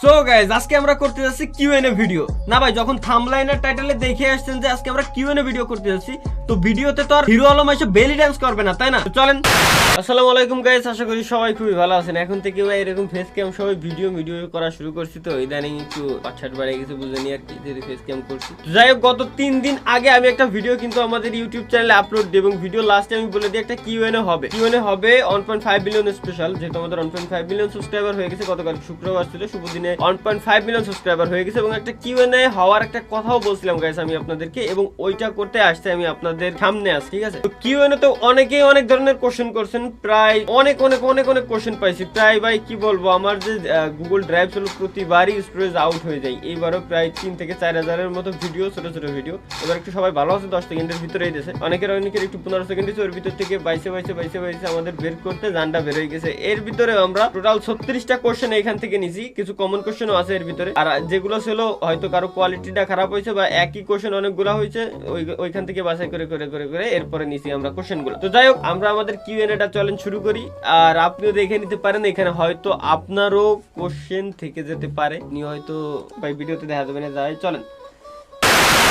So guys, আজকে আমরা করতে যাচ্ছি কিউএনএ ভিডিও। না ভাই, যখন থাম্বলাইনের টাইটেলে দেখে আসছেন যে আজকে আমরা কিউএনএ ভিডিও করতে যাচ্ছি, তো ভিডিওতে তো আর হিরো আলম এসে বেলি ডান্স করবে না, তাই না? তো চলেন। আসসালামু আলাইকুম গাইস, আশা করি সবাই খুবই ভালো আছেন। এখন থেকে ভাই এরকম ফেস ক্যাম সবাই ভিডিও করা শুরু করছি, তো ইদানিং একটু পাছাট বাড়ে গেছে, বুঝেনি আর কি, যে ফেস ক্যাম করছি। যাই হোক, গত 3 দিন আগে আমি একটা ভিডিও কিন্তু আমাদের ইউটিউব চ্যানেলে আপলোড দিই, এবং ভিডিও লাস্টে আমি বলে দিই একটা কিউএনএ হবে। 1.5 বিলিয়ন স্পেশাল, যেহেতু আমাদের 1.5 বিলিয়ন সাবস্ক্রাইবার হয়ে গেছে। গতকাল শুক্রবার ছিল, শুভ দিনে 1.5 মিলিয়ন সাবস্ক্রাইবার হয়ে গেছে, এবং একটা কিউএনএ হওয়ার একটা কথাও বলছিলাম গাইস আমি আপনাদেরকে, এবং ওইটা করতে আসতে আমি আপনাদের সামনে আসছি, ঠিক আছে? তো কিউএনএ তো অনেকেই অনেক ধরনের কোশ্চেন করছেন, প্রায় অনেক কোশ্চেন পাইছি। প্রায় ভাই কি বলবো, আমার যে গুগল ড্রাইভ ছিল প্রতিবারই স্টোরেজ আউট হয়ে যায়। এইবারও প্রায় 3 থেকে 4 হাজারের মতো ভিডিও, ছোট ছোট ভিডিও। এবার একটু সবাই ভালো আছে, 10 সেকেন্ডের ভিতরেই দিয়েছে। অনেকের একটু 15 সেকেন্ড দিয়েছে, ওর ভিতর থেকে বাইশে আমাদের বের করতে জানটা বের হয়ে গেছে। এর ভিতরে আমরা টোটাল 36টা কোশ্চেন এখান থেকে নিছি, কিছু কমন কোশ্চেনও আছে এর ভিতরে। আর যেগুলো ছিল হয়তো কারো কোয়ালিটিটা খারাপ হয়েছে, বা একই কোশ্চেন অনেকগুলো হয়েছে, ওইখান থেকে বাছাই করে এরপরে নিছি আমরা কোশ্চেনগুলো। তো যাই হোক, আমরা আমাদের কিউএনএটা চলেন শুরু করি। আর আপনিও দেখে নিতে পারেন, এখানে হয়তো আপনারও কোশ্চেন থেকে যেতে পারে, নিয়ে হয়তো ভাই ভিডিওতে দেখা যাবে না। যাই চলেন।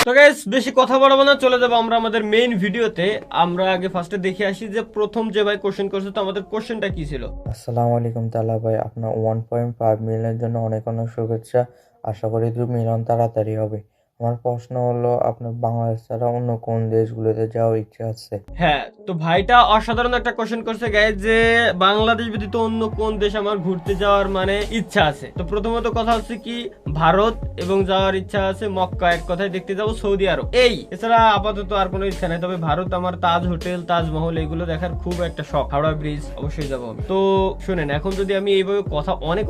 তো গাইস, বেশি কথা বলবো না, চলে যাবো আমরা আমাদের মেইন ভিডিওতে। আমরা আগে ফার্স্টে দেখে আসি যে প্রথম যে ভাই কোশ্চেন করছে, তো আমাদের কোশ্চেনটা কি ছিল। আসসালামু আলাইকুম তালা ভাই, আপনার 1.5 মিলিয়নের জন্য অনেক অনেক শুভেচ্ছা। আশা করি মিলন তাড়াতাড়ি হবে। আমার প্রশ্ন হলো, আপনার বাংলাদেশ ছাড়া অন্য কোন দেশগুলোতে যাওয়ার ইচ্ছা আছে? হ্যাঁ, তো ভাইটা অসাধারণ একটা কোশ্চেন করছে গাইস, যে বাংলাদেশ ব্যতীত অন্য কোন দেশ আমার ঘুরতে যাওয়ার মানে ইচ্ছা আছে। তো প্রথমত কথা হচ্ছে কি, ভারত, এবং যাওয়ার ইচ্ছা আছে মক্কা, এক কথায় দেখতে যাবো সৌদি আরব। এই এছাড়া আপাতত আর কোনো ইচ্ছা নাই। তবে ভারত আমার তাজ হোটেল, তাজমহল এগুলো দেখার খুব একটা শখ। হাওড়া ব্রিজ অবশ্যই যাবো আমি। তো শুনেন, এখন যদি আমি এইভাবে কথা অনেক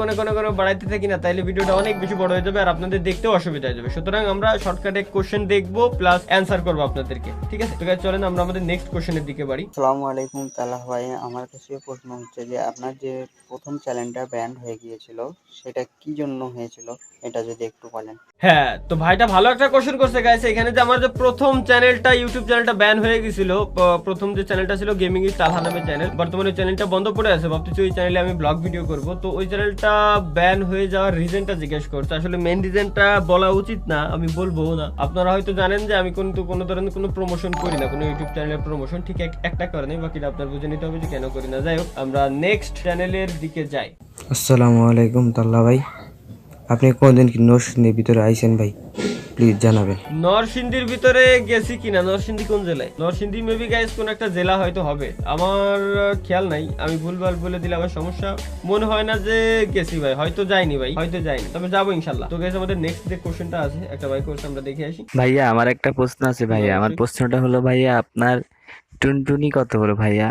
বাড়াইতে থাকি না, তাহলে ভিডিওটা অনেক বেশি বড় হয়ে যাবে, আর আপনাদের দেখতেও অসুবিধা হয়ে যাবে। সুতরাং আমরা শর্টকাটে কোশ্চেন দেখবো, প্লাস অ্যান্সার করবো আপনাদেরকে, ঠিক আছে? তো চলেন আমরা আমাদের নেক্সট কোশ্চেনের দিকে বাড়ি। আসসালামু আলাইকুম তালা ভাই, আমার কাছে প্রশ্ন হচ্ছে যে আপনার যে প্রথম চ্যানেলটা ব্যান্ড হয়ে গিয়েছিল, সেটা কি জন্য হয়েছিল, এটা যদি একটু বলেন। হ্যাঁ, তো ভাইটা ভালো একটা কোশ্চেন করছে গাইস। এখানে যে আমার যে প্রথম চ্যানেলটা, ইউটিউব চ্যানেলটা ব্যান হয়ে গেছিল, প্রথম যে চ্যানেলটা ছিল গেমিং ইজ তালহা নামের চ্যানেল, বর্তমানে ওই চ্যানেলটা বন্ধ পড়ে আছে। ভাবতেছি ওই চ্যানেলে আমি ব্লগ ভিডিও করব। তো ওই চ্যানেলটা ব্যান হয়ে যাওয়ার রিজনটা জিজ্ঞেস করছে। আসলে মেইন রিজনটা বলা উচিত না, আমি বলবো না। আপনারা হয়তো জানেন যে আমি কিন্তু কোনো ধরনের কোনো প্রমোশন করি না, কোনো ইউটিউব চ্যানেলের প্রমোশন, ঠিক একটা কারণে। বাকিটা আপনার বুঝে নিতে হবে যে কেন করি না। যাই হোক, আমরা নেক্সট চ্যানেলের দিকে যাই। আসসালামু আলাইকুম তাল্লা ভাই, আপনি কোনদিন কি নরসিংদীর ভিতরে আইছেন ভাই? প্লিজ জানাবেন। নরসিংদীর ভিতরে গেছি কিনা, নরসিংদী কোন জেলায়? নরসিংদী মেবি গাইস কোন একটা জেলা হয়তো হবে, আমার খেয়াল নাই। আমি ভুলভাল বলে দিলে আমার সমস্যা। মনে হয় না যে গেছি ভাই, হয়তো যাইনি ভাই, হয়তো যাইনি, তবে যাবো ইনশাল্লাহ। তো গাইস, আমাদের নেক্সট যে কোশ্চেনটা আছে, একটা ভাই কোশ্চেন আমরা দেখে আসি। ভাইয়া আমার একটা প্রশ্ন আছে ভাইয়া। আমার প্রশ্নটা হলো ভাইয়া, আপনার টুনটুনি কত বড় ভাইয়া?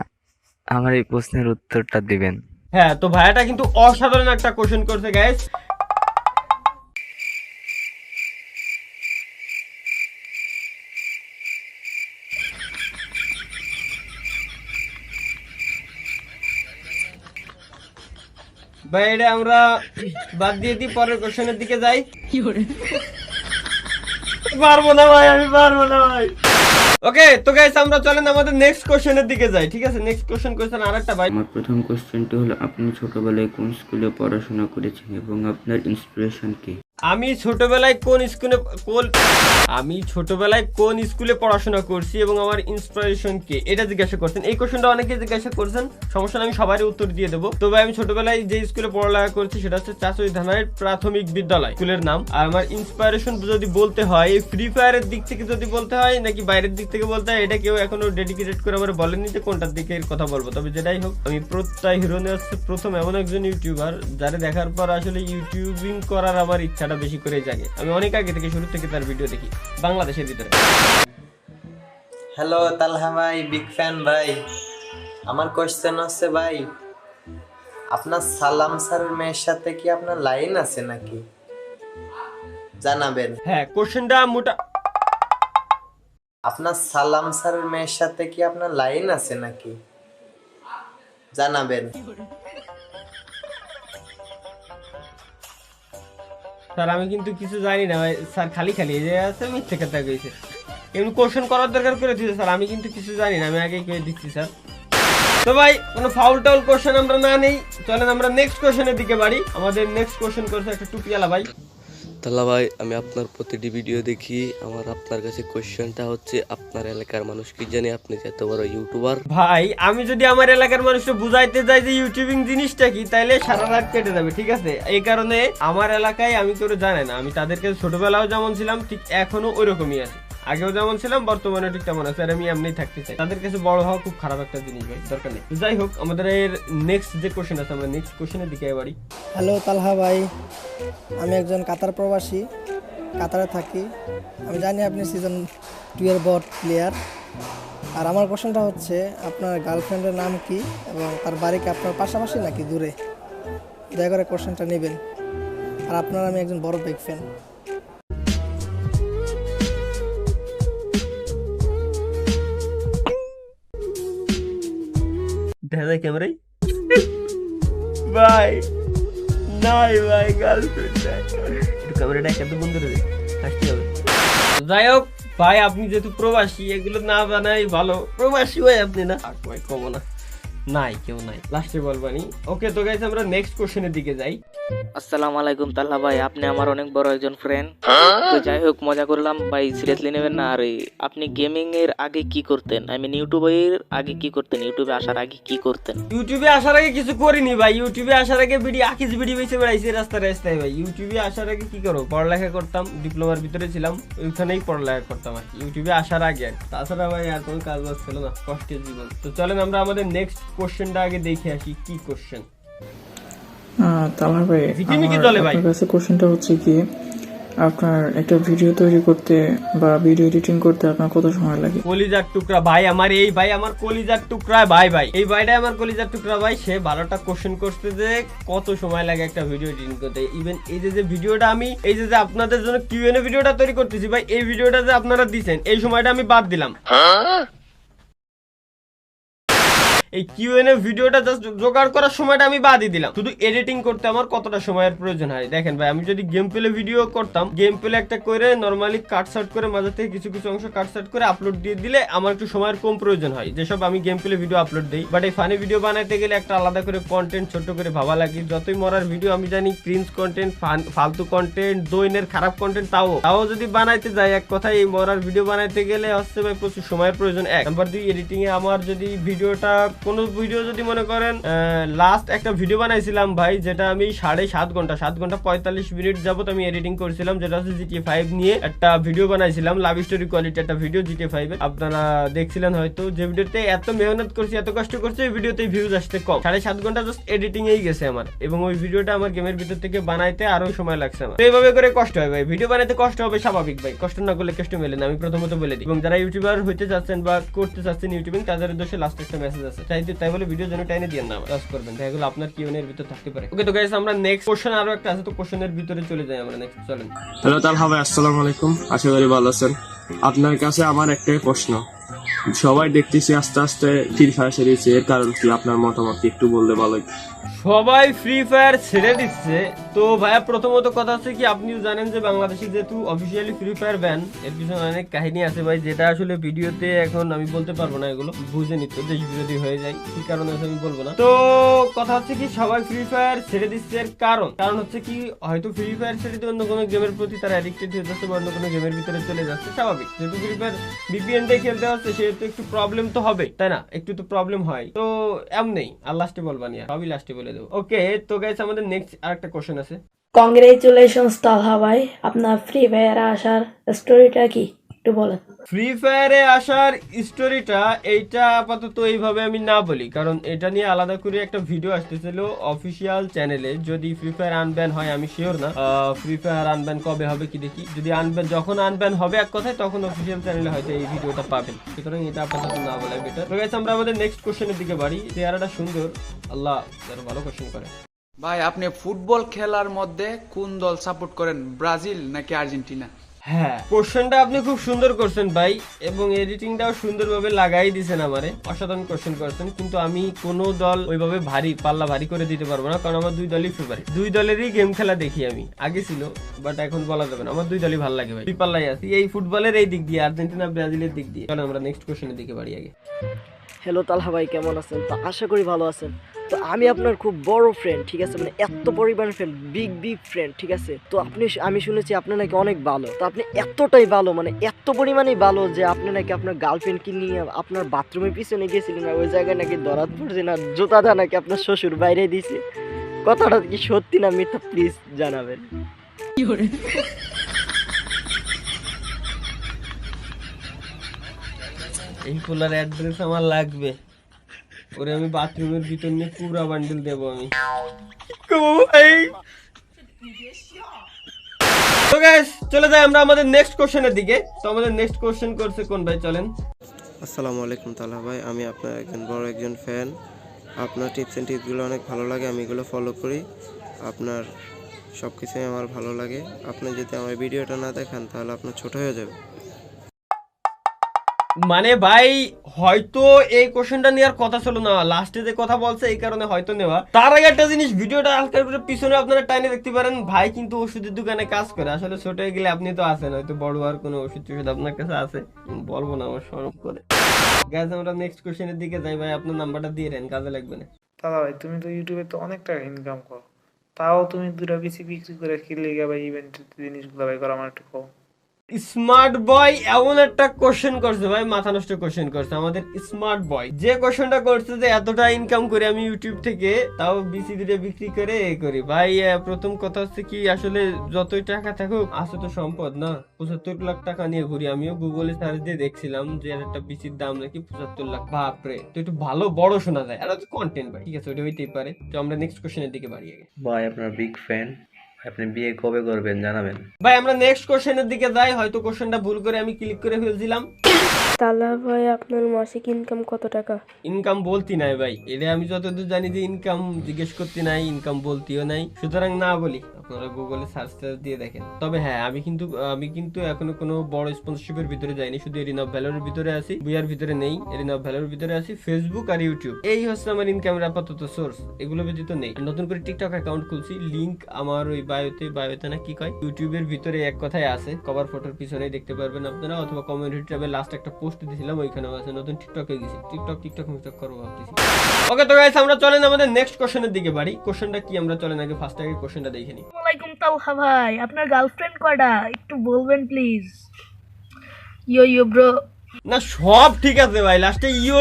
আমার এই প্রশ্নের উত্তরটা দিবেন। হ্যাঁ, তো ভাইয়াটা কিন্তু অসাধারণ একটা কোশ্চেন করছে গাইস। ভাই এটা আমরা বাদ দিয়ে দিই, পরের কোশ্চেনের দিকে যাই। পারবো না ভাই, আমি পারবো না ভাই। ওকে, তো গাইস আমরা চলেন আমাদের নেক্সট কোশ্চেনের দিকে যাই, ঠিক আছে? নেক্সট কোশ্চেন আরেকটা ভাই। আমার প্রথম কোশ্চেনটি হলো, আপনি ছোটবেলায় কোন স্কুলে পড়াশোনা করেছেন এবং আপনার ইন্সপিরেশন কি? আমি ছোটবেলায় কোন স্কুলে পড়াশোনা করছি এবং আমার ইন্সপিরেশন কে, এটা জিজ্ঞাসা করছেন। এই কোশ্চেনটা অনেকে জিজ্ঞাসা করছেন, সমস্যা না, আমি সবারই উত্তর দিয়ে দেবো। তবে আমি ছোটবেলায় যে স্কুলে পড়ালেখা করছি সেটা হচ্ছে চাচুই ধানের প্রাথমিক বিদ্যালয়, স্কুলের নাম। আর আমার ইন্সপিরেশন যদি বলতে হয়, এই ফ্রি ফায়ারের দিক থেকে যদি বলতে হয় নাকি বাইরের দিক থেকে বলতে হয়, এটা কেউ এখনো ডেডিকেটেড করে আমার বলেনি যে কোনটার দিকে কথা বলবো। তবে যেটাই হোক, আমি প্রত্যয় হিরোনে হচ্ছে প্রথম এমন একজন ইউটিউবার যারা দেখার পর আসলে ইউটিউবিং করার আমার ইচ্ছাটা বেশি করে জাগে। আমি অনেক আগে থেকে, শুরু থেকে তার ভিডিও দেখি বাংলাদেশের ভিতরে। হ্যালো তালহা ভাই, বিগ ফ্যান ভাই। আমার কোশ্চেন হচ্ছে ভাই, আপনার সালাম স্যারের মেয়ের সাথে কি আপনার লাইন আছে নাকি, জানাবেন। হ্যাঁ, কোশ্চেনটা মোটা। আপনার সালাম স্যারের মেয়ের সাথে কি আপনার লাইন আছে নাকি, জানাবেন। স্যার আমি কিন্তু কিছু জানি না ভাই, স্যার খালি এই যে আছে মিথ্যে কথা কইছে। এমনি কোশ্চেন করার দরকার করে দিতে স্যার, আমি কিন্তু কিছু জানি না, আমি আগেই করে দিচ্ছি স্যার। তো ভাই কোনো ফাউল টাউল কোশ্চেন আমরা না নেই, চলেন আমরা নেক্সট কোশ্চেনের দিকে বাড়ি। আমাদের নেক্সট কোশ্চেন করছে একটা টুপিওয়ালা ভাই। তাল্লা ভাই, আমি আপনার প্রতিটি ভিডিও দেখি। আমার আপনার কাছে কোয়েশ্চেনটা হচ্ছে, আপনার এলাকার মানুষ কি জানে আপনি যে এত বড় ইউটিউবার? ভাই আমি যদি আমার এলাকার মানুষকে বুঝাইতে যাই যে ইউটিউবিং জিনিসটা কি, তাইলে সারা রাত কেটে যাবে, ঠিক আছে? এই কারণে আমার এলাকায় আমি কেউ জানে না, আমি তাদেরকে ছোটবেলাও যেমন ছিলাম ঠিক এখনো ওইরকমই আছি, আগেও যেমন ছিলাম বর্তমানে ঠিক তেমন আছে, আর আমি এমনি থাকতে চাই। তাদের কাছে বড় হওয়া খুব খারাপ একটা জিনিস ভাই, দরকার নেই। যাই হোক, আমাদের এর নেক্সট যে কোশ্চেন আছে, আমরা নেক্সট কোশ্চেনের দিকে এবারই। হ্যালো তালহা ভাই, আমি একজন কাতার প্রবাসী, কাতারে থাকি। আমি জানি আপনি সিজন 2 এর বট প্লেয়ার। আর আমার কোশ্চেনটা হচ্ছে, আপনার গার্লফ্রেন্ডের নাম কি এবং তার বাড়ি কি আপনার পাশাপাশি নাকি দূরে? দয়া করে কোশ্চেনটা নেবেন। আর আপনার আমি একজন বড় বিগ ফ্যান। দেখা যায় ক্যামেরায় ভাই, নাই ভাই গার্লফ্রেন্ড নাই, একটু ক্যামেরাটা একান্ত বন্ধ করে দে, হাসতে হবে। যাই হোক ভাই, আপনি যেহেতু প্রবাসী, এগুলো না বানাই ভালো, প্রবাসী ভাই আপনি না, ভাই কমো না, নাই কেউ নাই, লাস্টে বলবানি। ওকে তো গাইস, আমরা নেক্সট কোশ্চেনের দিকে যাই। আসসালামু আলাইকুম তাল্লা ভাই, আপনি আমার অনেক বড় একজন ফ্রেন্ড। তো যাই হোক, মজা করলাম ভাই, সিরিয়াসলি নেবেন না। আর আপনি গেমিং এর আগে কি করতেন? আই মিন ইউটিউবের আগে কি করতেন? ইউটিউবে আসার আগে কি করতেন? ইউটিউবে আসার আগে কিছু করিনি ভাই, ইউটিউবে আসার আগে ভিডিও আকিস ভিডিও বেঁচে বেড়াইছি রাস্তায় রাস্তায় ভাই। ইউটিউবে আসার আগে কি করবো, পড়ালেখা করতাম, ডিপ্লোমার ভিতরে ছিলাম, ওইখানেই পড়ালেখা করতাম আর কি, ইউটিউবে আসার আগে। তাছাড়া ভাই আর কোনো কাজ বাজ ছিল না, কষ্টের জীবন। তো চলেন আমরা আমাদের নেক্সট কোশ্চেনটা আগে দেখে আসি, কি কোশ্চেন। তালহা ভাই, আমার কাছে কোশ্চেনটা হচ্ছে কি, আপনার একটা ভিডিও তৈরি করতে বা ভিডিও এডিটিং করতে আপনার কত সময় লাগে? কলিজার টুকরা ভাই আমার, এই ভাই আমার কলিজার টুকরা ভাই, এই ভাইটাই আমার কলিজার টুকরা ভাই। সে 12টা কোশ্চেন করতে যে কত সময় লাগে একটা ভিডিও এডিটিং করতে। ইভেন এই যে ভিডিওটা আমি এই যে আপনাদের জন্য কিউএনএ ভিডিওটা তৈরি করতেছি ভাই, এই ভিডিওটা যে আপনারা দিচ্ছেন, এই সময়টা আমি বাদ দিলাম। এই কিউএনএ ভিডিওটা জাস্ট জোগাড় করার সময়টা আমি বাদই দিলাম, শুধু এডিটিং করতে আমার কতটা সময়ের প্রয়োজন হয় দেখেন ভাই। আমি যদি গেম প্লে ভিডিও করতাম, গেম প্লে একটা করে নরমালি কাটসাট করে মাঝে থেকে কিছু কিছু অংশ কাটসাট করে আপলোড দিয়ে দিলে আমার একটু সময়ের কম প্রয়োজন হয়, যেসব আমি গেম প্লে ভিডিও আপলোড দিই। বাট এই ফানি ভিডিও বানাইতে গেলে একটা আলাদা করে কন্টেন্ট ছোট করে ভাবা লাগে। যতই মরার ভিডিও আমি জানি, ক্রিঞ্জ কন্টেন্ট, ফালতু কন্টেন্ট, দৈনের খারাপ কন্টেন্ট, তাও যদি বানাইতে যাই, এক কথায় এই মরার ভিডিও বানাইতে গেলে হচ্ছে ভাই প্রচুর সময়ের প্রয়োজন। এক নাম্বার 2, এডিটিং এ আমার যদি ভিডিওটা কোনো ভিডিও যদি মনে করেন, লাস্ট একটা ভিডিও বানাইছিলাম ভাই, যেটা আমি 7.5 ঘন্টা 7 ঘন্টা 45 মিনিট যাবত আমি এডিটিং করেছিলাম, যেটা হচ্ছে GTA 5 নিয়ে একটা ভিডিও বানাইছিলাম, লাভ স্টোরি কোয়ালিটি একটা ভিডিও GTA 5 এর। আপনারা দেখছিলেন হয়তো, যে ভিডিওতে এত মেহনত করছি, এত কষ্ট করছি, ওই ভিডিওতে ভিউজ আসতে কম। 7.5 ঘন্টা জাস্ট এডিটিং এই গেছে আমার, এবং ওই ভিডিওটা আমার গেমের ভিতর থেকে বানাইতে আরো সময় লাগছে আমার। এইভাবে করে কষ্ট হয় ভাই, ভিডিও বানাইতে কষ্ট হবে স্বাভাবিক ভাই, কষ্ট না করলে কষ্ট মেলে না, আমি প্রথমত বলে দিই। এবং যারা ইউটিউবার হইতে চাচ্ছেন বা করতে চাচ্ছেন ইউটিউবিং, তাদের উদ্দেশ্যে লাস্ট একটা মেসেজ আছে, তাই বলে ভিডিও যেন টাইনে দিয়ে না কাজ করবেন, এগুলো আপনার কিউএনএ এর ভিতর থাকতে পারে। ওকে তো গাইস, আমরা নেক্সট কোশ্চেন আরো একটা আছে, তো কোশ্চেনের ভিতরে চলে যাই আমরা নেক্সট। চলেন। হ্যালো তালহা ভাই, আসসালামু আলাইকুম, আশা করি ভালো আছেন। আপনার কাছে আমার একটাই প্রশ্ন, সবাই দেখতেছি আস্তে আস্তে ফ্রি ফায়ার ছেড়ে দিচ্ছে, এর কারণ কি? আপনার মতামত একটু বললে ভালো। সবাই ফ্রি ফায়ার ছেড়ে দিচ্ছে, তো ভাইয়া প্রথমত কথা হচ্ছে কি, আপনিও জানেন যে বাংলাদেশে যেহেতু অফিসিয়ালি ফ্রি ফায়ার ব্যান, এর পিছনে অনেক কাহিনী আছে ভাই, যেটা আসলে ভিডিওতে এখন আমি বলতে পারবো না, এগুলো বুঝে নিত, দেশ বিরোধী হয়ে যায়, কি কারণে আছে আমি বলবো না। তো কথা হচ্ছে কি, সবাই ফ্রি ফায়ার ছেড়ে দিচ্ছে, এর কারণ হচ্ছে কি, হয়তো ফ্রি ফায়ার ছেড়ে দিয়ে অন্য কোনো গেমের প্রতি তারা অ্যাডিক্টেড হয়ে যাচ্ছে বা অন্য কোনো গেমের ভিতরে চলে যাচ্ছে, স্বাভাবিক। যেহেতু ফ্রি ফায়ার VPN দিয়ে খেলতে হচ্ছে, সেহেতু একটু প্রবলেম তো হবে, তাই না? একটু তো প্রবলেম হয়, তো এমনি আর লাস্টে বলবা নিয়ে, সবই লাস্টে বলে দেবো। ওকে তো গাইস, আমাদের নেক্সট আরেকটা কোশ্চেন আছে। কংগ্রেচুলেশনস তালহা ভাই, আপনার ফ্রি ফায়ারে আসার স্টোরিটা কি একটু বলেন। ফ্রি ফায়ারে আসার স্টোরিটা এইটা আপাতত এইভাবে আমি না বলি, কারণ এটা নিয়ে আলাদা করে একটা ভিডিও আসতেছিল অফিসিয়াল চ্যানেলে। যদি ফ্রি ফায়ার আনব্যান হয়, আমি শিওর না ফ্রি ফায়ার আনব্যান কবে হবে কি দেখি, যদি যখন আনব্যান হবে এক কথায়, তখন অফিসিয়াল চ্যানেলে হয়তো এই ভিডিওটা পাবেন, সুতরাং এটা আপাতত না বলাই বেটার। তো গাইস, আমরা আমাদের নেক্সট কোশ্চেনের দিকে বাড়ি। চেহারাটা সুন্দর, আল্লাহ যারা ভালো কোশ্চেন করে। ভাই, আপনি ফুটবল খেলার মধ্যে কোন দল সাপোর্ট করেন, ব্রাজিল নাকি আর্জেন্টিনা? হ্যাঁ, কোশ্চেনটা আপনি খুব সুন্দর করছেন ভাই, এবং এডিটিংটাও সুন্দরভাবে লাগাই দিয়েছেন আমারে, অসাধারণ কোশ্চেন করছেন। কিন্তু আমি কোনো দল ওইভাবে পাল্লা ভারী করে দিতে পারবো না, কারণ আমার দুই দলই ফেভারিট। দুই দলেরই গেম খেলা দেখি আমি, আগে ছিল বাট এখন বলা যাবে না, আমার দুই দলই ভালো লাগে ভাই। দুই পাল্লাই আছি এই ফুটবলের এই দিক দিয়ে, আর্জেন্টিনা ব্রাজিলের দিক দিয়ে। চলো আমরা নেক্সট কোশ্চেনের দিকে বাড়ি আগে। হ্যালো তালহা ভাই, কেমন আছেন? তো আশা করি ভালো আছেন। তো আমি আপনার খুব বড় ফ্রেন্ড, ঠিক আছে, মানে এত পরিমাণ ফ্রেন্ড, বিগ ফ্রেন্ড, ঠিক আছে। তো আমি শুনেছি আপনি নাকি অনেক ভালো। তো আপনি এতটাই ভালো, মানে এত পরিমাণেই ভালো যে আপনি নাকি আপনার গার্লফ্রেন্ডকে নিয়ে আপনার বাথরুমের পিছনে গেছিলেন, আর ওই জায়গায় নাকি ধরাত পড়ছে না, জুতাটা নাকি আপনার শ্বশুর বাইরে দিয়েছে। কথাটা কি সত্যি না মিথ্যা, প্লিজ জানাবেন। এই পোলার অ্যাড্রেস আমার লাগবে, ওরে আমি বাথরুমের ভিতর নিয়ে পুরা বান্ডেল দেবো আমি। তো গাইস চলে যাই আমরা আমাদের নেক্সট কোশ্চেনের দিকে। তো আমাদের নেক্সট কোশ্চেন করছে কোন ভাই, চলেন। আসসালামু আলাইকুম তালহা ভাই, আমি আপনার একজন ফ্যান। আপনার টিপস অ্যান্ড টিপসগুলো অনেক ভালো লাগে, আমি এগুলো ফলো করি। আপনার সব কিছুই আমার ভালো লাগে। আপনি যদি আমার ভিডিওটা না দেখান তাহলে আপনার ছোট হয়ে যাবে। মানে ভাই হয়তো এই কোশ্চেনটা নেওয়ার কথা ছিল না, লাস্টে যে কথা বলছে এই কারণে হয়তো নেওয়া। তার আগে একটা জিনিস, ভিডিওটা হালকা করে পিছনে আপনারা টাইনে দেখতে পারেন, ভাই কিন্তু ওষুধের দোকানে কাজ করে। আসলে ছোট হয়ে গেলে আপনি তো আছেন, হয়তো বড় আর কোনো ওষুধ আপনার কাছে আছে, বলবো না আমার শরম করে। গাইস আমরা নেক্সট কোশ্চেনের দিকে যাই। ভাই আপনার নাম্বারটা দিয়ে দেন, কাজে লাগবে না। দাদা ভাই, তুমি তো ইউটিউবে তো অনেক টাকা ইনকাম করো, তাও তুমি দুটা পিসি বিক্রি করে কি লেগে ভাই ইভেন্টের জিনিসগুলো ভাই করো আমার একটু কও। স্মার্ট বয় এমন একটা কোশ্চেন করছে ভাই, মাথা নষ্ট কোশ্চেন করছে আমাদের স্মার্ট বয়। যে কোশ্চেনটা করছে যে এতটা ইনকাম করে আমি ইউটিউব থেকে, তাও বিসি দিয়ে বিক্রি করে এ করি। ভাই প্রথম কথা হচ্ছে কি, আসলে যতই টাকা থাকুক আছে তো সম্পদ না। 75 লাখ টাকা নিয়ে ঘুরি। আমিও গুগলে সার্চ দিয়ে দেখছিলাম যে একটা বিসির দাম নাকি 75 লাখ। বাপরে, তো একটু ভালো বড় শোনা যায়, আর কন্টেন্ট ভাই, ঠিক আছে ওইটা হইতেই পারে। তো আমরা নেক্সট কোশ্চেনের দিকে বাড়ি আগে। ভাই আপনার বিগ ফ্যান, আপনি বিয়ে কবে করবেন জানাবেন। ভাই আমরা নেক্সট কোশ্চেনের দিকে যাই, হয়তো কোশ্চেনটা ভুল করে আমি ক্লিক করে ফেলছিলাম। তালহা ভাই আপনার মাসিক ইনকাম কত টাকা? ইনকাম বলতি নাই ভাই, এটা আমি যতদূর জানি যে ইনকাম জিজ্ঞেস করতে নাই, ইনকাম বলতিও নাই, সুতরাং না বলি, আপনারা গুগলে সার্চ দিয়ে দেখেন। তবে হ্যাঁ, আমি কিন্তু এখনো কোনো বড় স্পন্সরশিপের ভিতরে যাইনি, শুধু এরিনা অফ ভ্যালোরের ভিতরে আছি, বুয়ার ভিতরে নেই, এরিনা অফ ভ্যালোরের ভিতরে আছি, ফেসবুক আর ইউটিউব, এই হচ্ছে আমার ইনকামের আপাতত সোর্স, এগুলো ব্যতীত নেই। নতুন করে টিকটক অ্যাকাউন্ট খুলছি, লিংক আমার ওই বায়োতে না কি কয়, ইউটিউবের ভিতরে এক কথায় আছে, কভার ফটোর পিছনেই দেখতে পারবেন আপনারা, অথবা কমিউনিটি ট্যাবে লাস্ট একটা পোস্ট দিয়েছিলাম ওইখানেও আছে। নতুন টিকটকে গেছি, টিকটক করবো ভাবতেছি। ওকে তো গাইস আমরা চলেন আমাদের নেক্সট কোশ্চেনের দিকে বাড়ি। কোশ্চেনটা কি আমরা চলেন আগে ফার্স্ট আগে কোশ্চেনটা দেখে নিই। ওয়ালাইকুম তালহা ভাই, আপনার গার্লফ্রেন্ড কয়টা একটু বলবেন প্লিজ? Yo bro. না সব ঠিক আছে ভাই, লাস্টে ইয়ো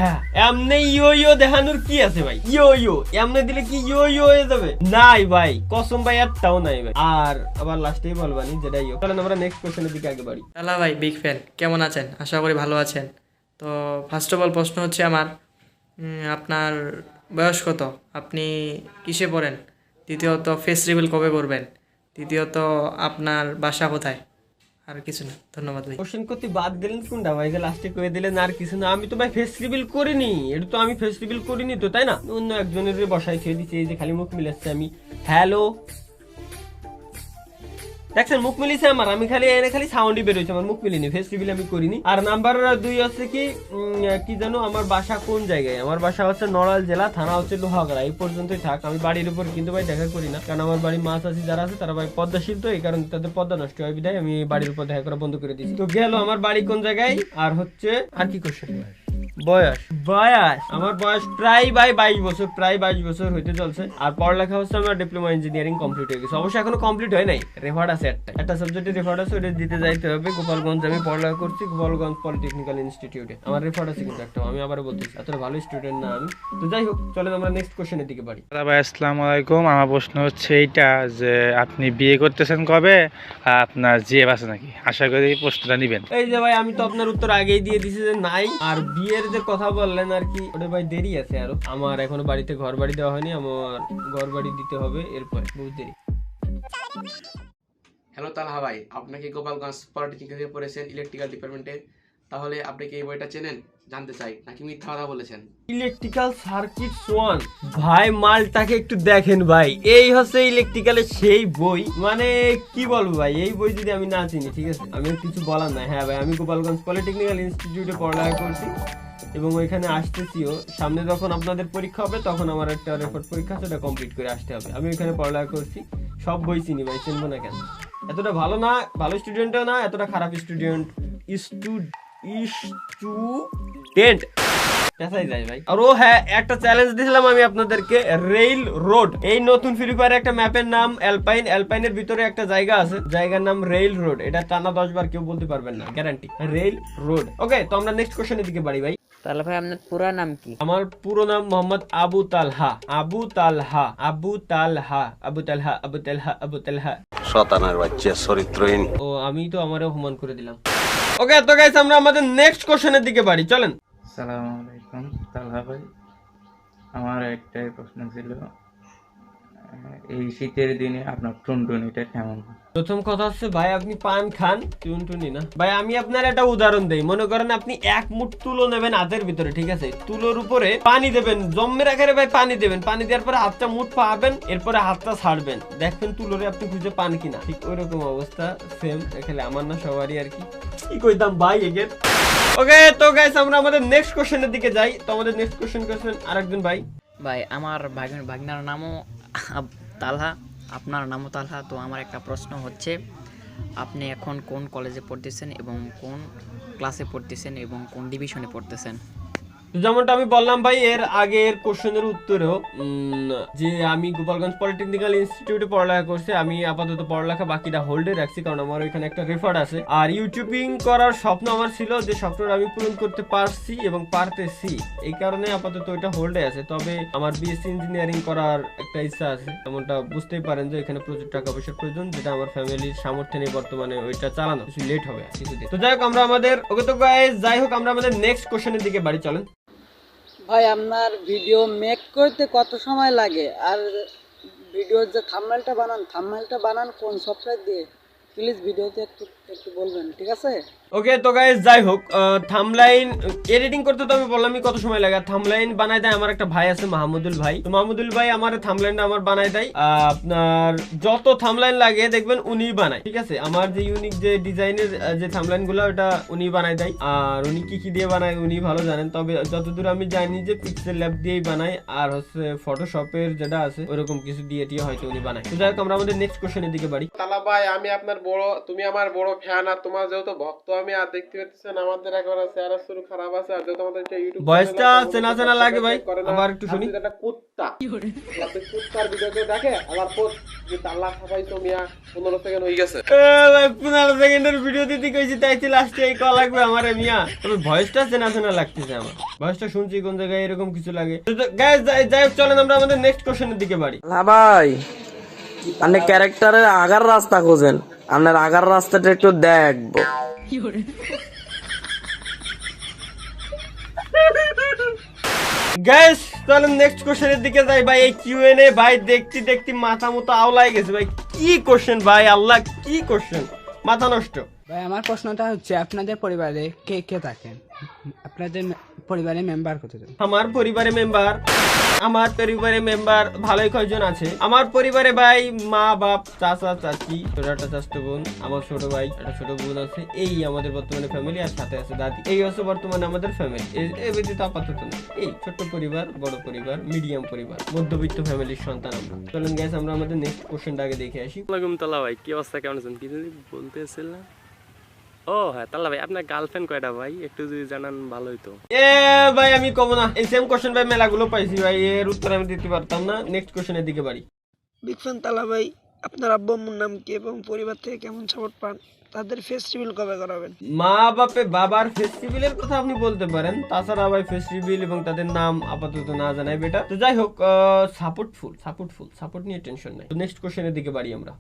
হ্যাঁ, এমনি ইয়ো দেখানোর কি আছে ভাই? ইয়ো এমনি দিলে কি ইয়ো হয়ে যাবে? নাই ভাই, কসম ভাই একটাও নাই ভাই। আর আবার লাস্টেই বলবানি যেটা ইয়ো। চলেন আমরা নেক্সট কোশ্চেনের দিকে আগে বাড়ি। হ্যালো ভাই, বিগ ফ্যান, কেমন আছেন? আশা করি ভালো আছেন। তো ফার্স্ট অফ অল প্রশ্ন হচ্ছে আমার, আপনার বয়স কত? আপনি কিসে পড়েন? দ্বিতীয়ত ফেস রিভিল কবে করবেন? তৃতীয়ত আপনার বাসা কোথায়? আর কিছু না, ধন্যবাদ ভাই। কোশ্চেন করতে বাদ দিলেন কোনটা ভাই, যে লাস্টে করে দিলেন আর কিছু না। আমি তো ভাই ফেস রিভিল করিনি, এটা তো আমি ফেস রিভিল করিনি তো, তাই না? অন্য একজনের বসায় ছেড়ে দিচ্ছি, এই যে খালি মুখ মিলাচ্ছে আমি। হ্যালো দেখছেন, মুখ মিলিছে আমার, আমি খালি সাউন্ডই বেরোচ্ছে, আমার মুখ মিলিনি, ফেস রিভিল আমি করিনি। আর নাম্বার 2 হচ্ছে কি জানো, আমার বাসা কোন জায়গায়? আমার বাসা হচ্ছে নড়াইল জেলা, থানা হচ্ছে লোহাগড়া। এই পর্যন্তই থাক, আমি বাড়ির উপর কিন্তু ভাই দেখা করি না, কারণ আমার বাড়ি মাছ আছে যারা আছে তারা ভাই পদ্মাশীল, তো এই কারণে তাদের পদ্মা নষ্ট হয় বিধায় আমি বাড়ির উপর দেখা করা বন্ধ করে দিচ্ছি। তো গেল আমার বাড়ি কোন জায়গায়, আর হচ্ছে আর কি কোশ্চেন, বয়স আমার বয়স প্রায় ভাই 22 বছর হইতে চলছে। আর পড়ালেখা হচ্ছে আমার ডিপ্লোমা ইঞ্জিনিয়ারিং কমপ্লিট হয়ে গেছে, অবশ্যই এখনো কমপ্লিট হয় নাই, রেফার্ড আছে একটা সাবজেক্টে রেফার্ড আছে, ওটা দিতে যাইতে হবে। গোপালগঞ্জ আমি পড়ালেখা করছি, গোপালগঞ্জ পলিটেকনিক্যাল ইনস্টিটিউটে আমার রেফার্ড আছে কিন্তু একটা, আমি আবার বলতেছি এতটা ভালো স্টুডেন্ট না আমি। তো যাই হোক, চলেন আমরা নেক্সট কোশ্চেনের দিকে বাড়ি। ভাই আসসালামু আলাইকুম, আমার প্রশ্ন হচ্ছে এইটা যে আপনি বিয়ে করতেছেন কবে, আপনার জিএফ আছে নাকি? আশা করি এই প্রশ্নটা নিবেন। এই যে ভাই, আমি তো আপনার উত্তর আগেই দিয়ে দিছি যে নাই। আর বিয়ের যে কথা বললেন আর কি, ওটা ভাই দেরি আছে আরো, আমার এখনো বাড়িতে ঘর বাড়ি দেওয়া হয়নি, আমার ঘর বাড়ি দিতে হবে এরপরে, বহুত দেরি। হ্যালো তালহা ভাই, আপনাকে গোপালগঞ্জ পলিটেকনিক থেকে পড়েছেন ইলেকট্রিক্যাল ডিপার্টমেন্টে। তাহলে আপনি কি এই বইটা চেনেন জানতে চাই নাকি মিথ্যা কথা বলেছেন? ইলেকট্রিক্যাল সার্কিট ওয়ান ভাই, মালটাকে একটু দেখেন ভাই, এই হচ্ছে ইলেকট্রিক্যালের সেই বই। মানে কি বলবো ভাই, এই বই যদি আমি না চিনি, ঠিক আছে, আমি কিছু বলার নাই। হ্যাঁ ভাই, আমি গোপালগঞ্জ পলিটেকনিক্যাল ইনস্টিটিউটে পড়ালেখা করছি এবং ওইখানে আসতেছিও। সামনে যখন আপনাদের পরীক্ষা হবে তখন আমার একটা রেকর্ড পরীক্ষা, সেটা কমপ্লিট করে আসতে হবে। আমি ওইখানে পড়ালেখা করছি, সব বই চিনি ভাই, চিনবো না কেন? এতটা ভালো না, ভালো স্টুডেন্টও না, এতটা খারাপ স্টুডেন্ট পেছাই যায় ভাই। আর ও হ্যাঁ, একটা চ্যালেঞ্জ দিয়েছিলাম আমি আপনাদেরকে, রেল রোড। এই নতুন ফ্রি ফায়ারে একটা ম্যাপের নাম অ্যালপাইন, অ্যালপাইনের ভিতরে একটা জায়গা আছে, জায়গার নাম রেল রোড। এটা টানা 10 বার কেউ বলতে পারবেন না, গ্যারান্টি, রেল রোড। ওকে, তো আমরা নেক্সট কোশ্চেনের দিকে বাড়ি ভাই। তাহলে ভাই আপনার পুরো নাম কি? আমার পুরো নাম মোহাম্মদ আবু তালহা। আবু তালহা, আবু তালহা, আবু তালহা, আবু তালহা, আবু তালহা। শয়তানের বাচ্চা, চরিত্রহীন। ও, আমি তো আমারও অপমান করে দিলাম। ওকে, তো গাইস আমরা আমাদের নেক্সট কোশ্চেনের দিকে বাড়ি, চলেন। আসসালামু আলাইকুম তালহা ভাই, আমার একটাই প্রশ্ন ছিল, এই শীতের দিনে আপনার টুনটুনিটা কেমন? প্রথম কথা হচ্ছে ভাই, আপনি পান খান, টুনটুনি না ভাই। আমি আপনার একটা উদাহরণ দেই, মনে করেন আপনি এক মুঠ তুলো নেবেন হাতের ভিতরে, ঠিক আছে, তুলোর উপরে পানি দেবেন, জম্মের আকারে ভাই পানি দেবেন, পানি দেওয়ার পরে হাতটা মুঠ পাবেন, এরপরে হাতটা ছাড়বেন, দেখবেন তুলোরে আপনি খুঁজে পান কিনা। ঠিক ওইরকম অবস্থা, সেম। এখানে আমার না সবারই আর কি কইতাম ভাই এগের। ওকে, তো গাইস আমরা আমাদের নেক্সট কোশ্চেনের দিকে যাই। তো আমাদের নেক্সট কোশ্চেন করছেন আরেকজন ভাই। ভাই আমার ভাগনার নামও তালহা, আপনার নামও তালহা। তো আমার একটা প্রশ্ন হচ্ছে, আপনি এখন কোন কলেজে পড়তেছেন এবং কোন ক্লাসে পড়তেছেন এবং কোন ডিভিশনে পড়তেছেন? যেমনটা আমি বললাম ভাই এর আগের কোশ্চেনের উত্তরেও, যে আমি গোপালগঞ্জ পলিটেকনিক্যাল ইনস্টিটিউটে পড়ালেখা করছি। আমি আপাতত পড়ালেখা বাকিটা হোল্ডে রাখছি, কারণ আমার ওইখানে একটা রেফার আছে। আর ইউটিউবিং করার স্বপ্ন আমার ছিল, যে স্বপ্নটা আমি পূরণ করতে পারছি এবং পারতেছি, এই কারণে আপাতত ওইটা হোল্ডে আছে। তবে আমার বিএসসি ইঞ্জিনিয়ারিং করার একটা ইচ্ছা আছে। যেমনটা বুঝতেই পারেন যে এখানে প্রচুর টাকা পয়সার প্রয়োজন, যেটা আমার ফ্যামিলির সামর্থ্য নেই বর্তমানে ওইটা চালানো, কিছু লেট হবে কিছুদিন। তো যাই হোক আমরা আমাদের যাই হোক আমরা আমাদের নেক্সট কোশ্চেনের দিকে বাড়ি, চলেন। ভাই আপনার ভিডিও মেক করতে কত সময় লাগে? আর ভিডিওর যে থাম্বনেলটা বানান কোন সফটওয়্যার দিয়ে? প্লিজ ভিডিওতে একটু বলবেন, ঠিক আছে? ওকে, তো গাইস যাই হোক, থাম্বলাইন এডিটিং করতে তো আমি বললামই কত সময় লাগে। থাম্বলাইন বানাই দেয় আমার একটা ভাই আছে, মাহমুদুল ভাই। তো মাহমুদুল ভাই আমার থাম্বলাইনটা আমার বানাই দেয়। আপনার যত থাম্বলাইন লাগে দেখবেন উনি বানায়, ঠিক আছে। আমার যে ইউনিক যে ডিজাইনের যে থাম্বলাইন গুলো ওটা উনি বানাই দেয়। আর উনি কি দিয়ে বানায় উনি ভালো জানেন, তবে যতদূর আমি জানি যে পিক্সেল ল্যাব দিয়েই বানায়, আর হচ্ছে ফটোশপের যেটা আছে ওরকম কিছু দিয়ে হয়তো উনি বানায়। তো যাই হোক আমরা আমাদের নেক্সট কোশ্চেনের দিকে বাড়ি। তালা ভাই, আমি আপনার তুমি আমার বড় ফ্যান, আর তোমার যেহেতু ভক্ত আমি, আর দেখতে পাচ্ছেন আমাদের এখন চেহারা শুরু খারাপ আছে, আর যেহেতু আমাদের একটা ইউটিউব ভয়েসটা চেনা লাগে ভাই, আবার একটু শুনি। এটা কুত্তা, আপনি কুত্তার ভিডিওতে দেখে আবার পোস্ট যে তালা খাবাই তো মিয়া 15 সেকেন্ড হয়ে গেছে। 15 সেকেন্ডের ভিডিও দিতে কইছি, তাইতে লাস্টে এই কল লাগবে আমারে মিয়া। তবে ভয়েসটা চেনা লাগতেছে আমার, ভয়েসটা শুনছি কোন জায়গায় এরকম কিছু লাগে। গাইস যাই হোক চলেন আমরা আমাদের নেক্সট কোশ্চেনের দিকে বাড়ি। না ভাই, আপনি ক্যারেক্টারের আগার রাস্তা খোঁজেন, আপনার আগার রাস্তাটা একটু দেখবো। গাইস তাহলে নেক্সট কোশ্চেনের দিকে যাই ভাই। এই কিউএনএ ভাই দেখতে মাথা মতো আওলাই গেছে ভাই। কি কোশ্চেন ভাই, আল্লাহ কি কোশ্চেন, মাথা নষ্ট ভাই। আমার প্রশ্নটা হচ্ছে, আপনাদের পরিবারে কে কে থাকেন? আপনাদের পরিবারের মেম্বার কতজন? আমার পরিবারে মেম্বার ভালোই কয়জন আছে। আমার পরিবারে ভাই মা বাপ চাচা চাচি, একটা চাচতো বোন, আমার ছোট ভাই একটা ছোট বোন আছে। এই আমাদের বর্তমানে ফ্যামিলি, আর সাথে আছে দাদি। এই হচ্ছে বর্তমানে আমাদের ফ্যামিলি। এই ব্যতীত আপাতত না, এই ছোট্ট পরিবার, বড় পরিবার, মিডিয়াম পরিবার, মধ্যবিত্ত ফ্যামিলির সন্তান আমরা। চলেন গাইস আমরা আমাদের নেক্সট কোশ্চেনটা আগে দেখে আসি। ওয়ালাইকুম তালা ভাই, কি অবস্থা, কেমন আছেন? কি বলতেছিলাম? ও হ্যাঁ তাল্লা ভাই, আপনার গার্লফ্রেন্ড কয়টা ভাই? একটু যদি জানান ভালো হইতো। ভাই আমি কব না, এই সেম কোশ্চেন ভাই মেলাগুলো পাইছি ভাই, এর উত্তর আমি দিতে পারতাম না। নেক্সট কোশ্চেনের দিকে বাড়ি। বিগ ফ্যান তালা ভাই, আপনার আব্বু আম্মুর নাম কি এবং পরিবার থেকে কেমন সাপোর্ট পান? তাদের ফেস্টিভ্যাল কবে করাবেন? মা বাবার ফেস্টিভ্যালের কথা আপনি বলতে পারেন, তাছাড়া ভাই ফেস্টিভ্যাল এবং তাদের নাম আপাতত না জানাই বেটা। তো যাই হোক, সাপোর্ট নিয়ে টেনশন নাই। তো নেক্সট কোশ্চেনের দিকে বাড়ি আমরা।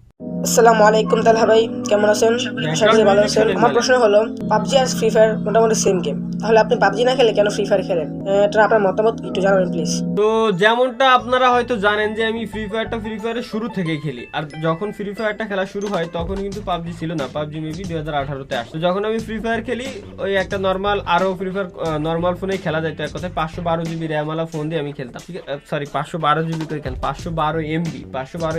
আসসালামু আলাইকুম তালহা ভাই, কেমন আছেন? আশা করি ভালো আছেন। আমার প্রশ্ন হলো, পাবজি আর ফ্রি ফায়ার মোটামুটি সেম গেম, তাহলে আপনি পাবজি না খেলে কেন ফ্রি ফায়ার খেলেন? এটা আপনার মতামত একটু জানাবেন প্লিজ। তো যেমনটা আপনারা হয়তো জানেন যে আমি ফ্রি ফায়ারের শুরু থেকেই খেলি, আর যখন ফ্রি ফায়ারটা খেলা শুরু হয় তখন কিন্তু পাবজি ছিল না, পাবজি মেবি 2018-তে আসতো। যখন আমি ফ্রি ফায়ার খেলি ওই একটা নর্মাল, আরো ফ্রি ফায়ার নর্মাল ফোনে খেলা যাইতো, এক কথায় 512 জিবি র্যাম वाला ফোন দিয়ে আমি খেলতাম, সরি 512 জিবি তো এখানে 512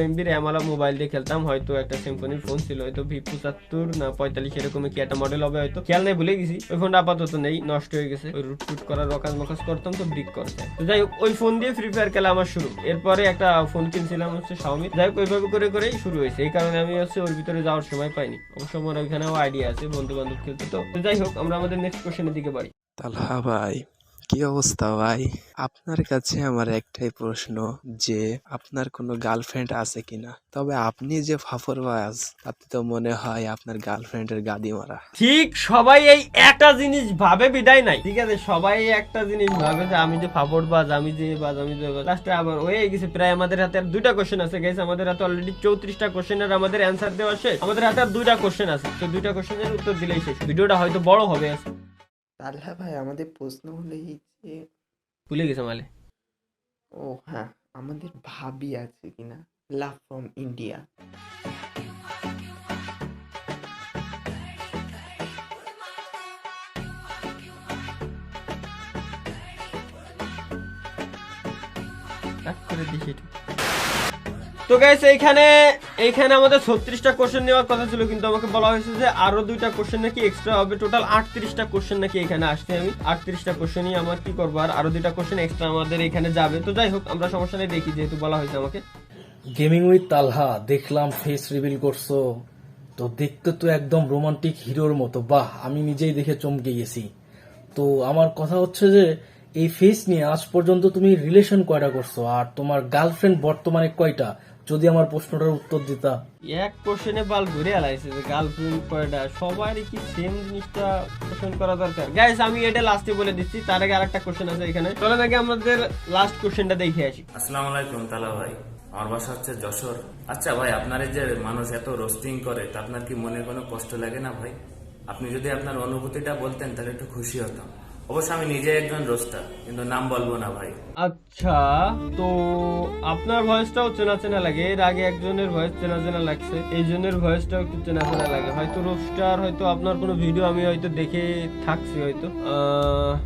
এমবি র্যাম वाला মোবাইল দিয়ে খেলতাম। হয়তো একটা সিম্ফনির ফোন ছিল, হয়তো V75 না 45 এরকম কি একটা মডেল হবে, হয়তো খেয়াল নেই, ভুলে গেছি। ওই ফোনটা আপাতত নেই, নষ্ট হয়ে গেছে। ওই রুট করার রকাজ মকাজ করতাম তো ব্রিক করতে। তো যাই হোক ওই ফোন দিয়ে ফ্রি ফায়ার খেলা আমার শুরু। এরপরে একটা ফোন কিনছিলাম হচ্ছে Xiaomi। যাই হোক ওইভাবে করে করেই শুরু হয়েছে। এই কারণে আমি হচ্ছে ওর ভিতরে যাওয়ার সময় পাইনি। অবশ্য আমার ওইখানেও আইডিয়া আছে, বন্ধু বান্ধব খেলতে। তো যাই হোক আমরা আমাদের নেক্সট কোশ্চেনের দিকে বাড়ি। তালহা ভাই, কি অবস্থা ভাই? আপনার কাছে আমার একটাই প্রশ্ন যে আপনার কোনো গার্লফ্রেন্ড আছে কিনা? তবে আপনি যে ফাফরবাজ, তাতে তো মনে হয় আপনার গার্লফ্রেন্ডের গাদি মারা। ঠিক সবাই এই একটা জিনিস ভাবে, বিদায় নাই, ঠিক আছে? সবাই একটা জিনিস ভাবে যে আমি যে ফাফরবাজ, আমি যে লাস্টে আবার হয়ে গেছে। প্রায় আমাদের হাতে আর 2টা কোশ্চেন আছে গাইস, আমাদের হাতে অলরেডি 34টা কোশ্চেনের আমাদের অ্যানসার দেওয়া শেষ। আমাদের হাতে আর 2টা কোশ্চেন আছে, তো 2টা কোশ্চেনের উত্তর দিলেই শেষ। ভিডিওটা হয়তো বড় হবে। তালহা ভাই, আমাদের প্রশ্ন হলো এই যে, ভুলে গেছে মালে। ও হ্যাঁ, আমাদের ভাবি আছে কিনা? Love from India. তো গাইস এইখানে আমাদের 36টা কোশ্চেন নেওয়ার কথা ছিল, কিন্তু আমাকে বলা হয়েছে যে আরো 2টা কোশ্চেন নাকি এক্সট্রা হবে। টোটাল 38টা কোশ্চেন নাকি এখানে আসছে। আমি 38টা কোশ্চেনই আমার কি করবো, আর আরো 2টা কোশ্চেন এক্সট্রা আমাদের এখানে যাবে। তো যাই হোক আমরা সমস্যা নেই, দেখি, যেহেতু বলা হয়েছে আমাকে। গেমিং উইথ তালহা, দেখলাম ফেস রিভিল করছো, তো দেখতে তো একদম রোমান্টিক হিরোর মতো। বাহ, আমি নিজেই দেখে চমকে গেছি। তো আমার কথা হচ্ছে যে এই ফেস নিয়ে আজ পর্যন্ত তুমি রিলেশন কয়টা করছো, আর তোমার গার্লফ্রেন্ড বর্তমানে কয়টা? যদি আমার প্রশ্নটার উত্তর দিতা। এক কোশ্চেনে বাল ঘুরে আলাইছে যে গার্লফ্রেন্ড কয়টা। সবারই কি সেম জিনিসটা কোশ্চেন করা দরকার? গাইস আমি এটা লাস্টে বলে দিচ্ছি, তার আগে আরেকটা কোশ্চেন আছে এখানে। চলেন আগে আমাদের লাস্ট কোশ্চেনটা দেখে আসি। আসসালামু আলাইকুম তালা ভাই, আমার বাসা হচ্ছে যশোর। আচ্ছা ভাই, আপনার এই যে মানুষ এত রোস্টিং করে, তা আপনার কি মনে কোনো কষ্ট লাগে না ভাই? আপনি যদি আপনার অনুভূতিটা বলতেন তাহলে একটু খুশি হতাম। অবশ্য আমি নিজে একজন রোস্টার, কিন্তু নাম বলবো না ভাই। আচ্ছা, তো আপনার ভয়েসটাও চেনা চেনা লাগে। এর আগে একজনের ভয়েস চেনা চেনা লাগছে, এই জনের ভয়েসটাও একটু চেনা চেনা লাগে। হয়তো রোস্টার, হয়তো আপনার কোনো ভিডিও আমি হয়তো দেখে থাকছি হয়তো।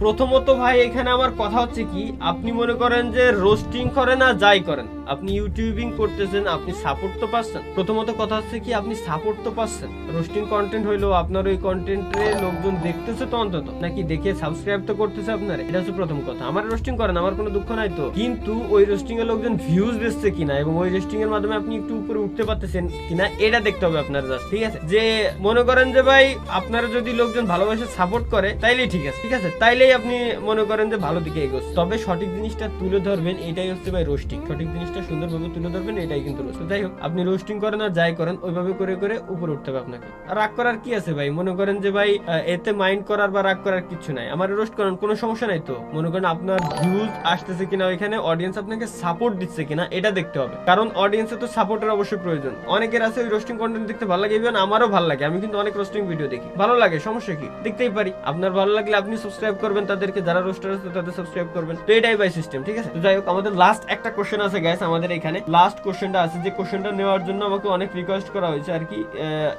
প্রথমত ভাই এখানে আমার কথা হচ্ছে কি, আপনি মনে করেন যে রোস্টিং করেন আর যাই করেন, আপনি ইউটিউবিং করতেছেন, আপনি সাপোর্ট তো পাচ্ছেন। প্রথমত কথা হচ্ছে কি, আপনি সাপোর্ট তো পাচ্ছেন। রোস্টিং কন্টেন্ট হইলো আপনার ওই কন্টেন্টে লোকজন দেখতেছে তো অন্তত, নাকি দেখে সাবস্ক্রাইব তো করতেছে আপনার। এটা হচ্ছে প্রথম কথা। আমার রোস্টিং করেন, আমার কোনো দুঃখ নাই তো, কিন্তু ওই রোস্টিং এর লোকজন ভিউজ দিচ্ছে কিনা এবং ওই রোস্টিং এর মাধ্যমে আপনি একটু উপরে উঠতে পারতেছেন কিনা, এটা দেখতে হবে আপনার জাস্ট, ঠিক আছে? যে মনে করেন যে ভাই আপনারা যদি লোকজন ভালোবাসে সাপোর্ট করে তাইলেই ঠিক আছে, ঠিক আছে? তাইলেই আপনি মনে করেন যে ভালো দিকে এগোচ্ছে। তবে সঠিক জিনিসটা তুলে ধরবেন, এটাই হচ্ছে ভাই রোস্টিং। সঠিক জিনিসটা সুন্দরভাবে তুলে ধরবেন, এটাই কিন্তু রোস্ট। যাই হোক, আপনি রোস্টিং করেন আর যাই করেন, ওইভাবে করে করে উপরে উঠতে হবে আপনাকে। আর রাগ করার কি আছে ভাই? মনে করেন যে ভাই এতে মাইন্ড করার বা রাগ করার কিছু নাই। আমার রোস্ট করেন, কোনো সমস্যা নাই তো। মনে করেন আপনার ভিউজ আসতেছে কিনা, ওইখানে অডিয়েন্স আপনাকে সাপোর্ট দিচ্ছে কিনা, এটা দেখতে হবে। কারণ অডিয়েন্সের তো সাপোর্টের অবশ্যই প্রয়োজন। অনেকের আছে ওই রোস্টিং কন্টেন্ট দেখতে ভালো লাগে, ইভেন আমারও ভালো লাগে। আমি কিন্তু অনেক রোস্টিং ভিডিও দেখি, ভালো লাগে, সমস্যা কি? দেখতেই পারি। আপনার ভালো লাগলে আপনি সাবস্ক্রাইব করবেন তাদেরকে, যারা রোস্টার আছে তাদের সাবস্ক্রাইব করবেন। তো এটাই ভাই সিস্টেম, ঠিক আছে? তো যাই হোক, আমাদের লাস্ট একটা কোশ্চেন আছে গাইস, আমাদের এখানে লাস্ট কোশ্চেনটা আছে, যে কোশ্চেনটা নেওয়ার জন্য আমাকে অনেক রিকোয়েস্ট করা হয়েছে আর কি,